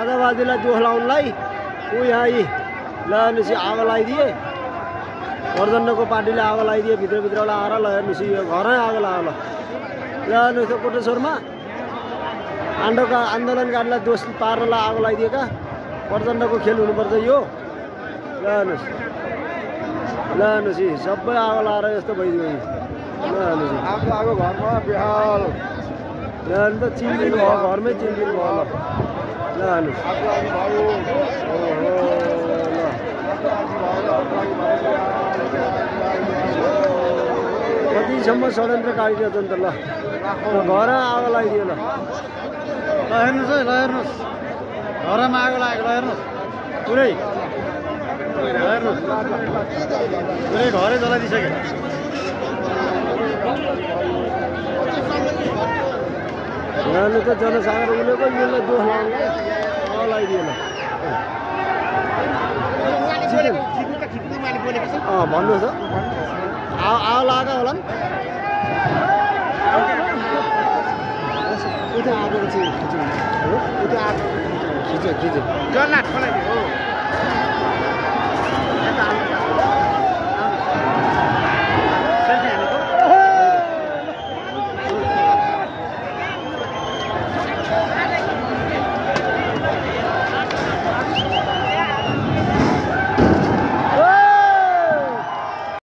राजावादीलाई दोष लाउनलाई ऊ यहाँ यी ल हेर्नुहोस् आगो लगाइदिए प्रचण्डको पार्टीले आगो लगाइदिए भित्रभित्रबाट आएर ल हेर्नुहोस् यो घरै आगो लाग्यो ल हेर्नुहोस् कोटेश्वरमा आन्दोलनकारीलाई दोष पार्नलाई आगो लगाइदिएका प्रचण्डको खेल हुनुपर्छ यो ल हेर्नुहोस् सबै आगो लगाएर यस्तो भइदियो ल हेर्नुहोस् आगो घरमा बेहाल अन्त चिन्दिनु भयो घरमै चिन्दिनु भयो ल हेर्नुहोस् कतिसम्म षड्यन्त्रकारी रहेछ नि त ल घर आगो लगाइदियो ल हेर्नुहोस् है ल हेर्नुहोस् घरमा आगो लागेको ल हेर्नुहोस् पुरै हेर्नुहोस् पुरै घरै जलाइदिइसक्यो यहाँ त जनसागर उलेको यसलाई दोष लगाइदियो ल भन्नुहोस् त आगो लगाएको होला नि उता आगो खिच्यो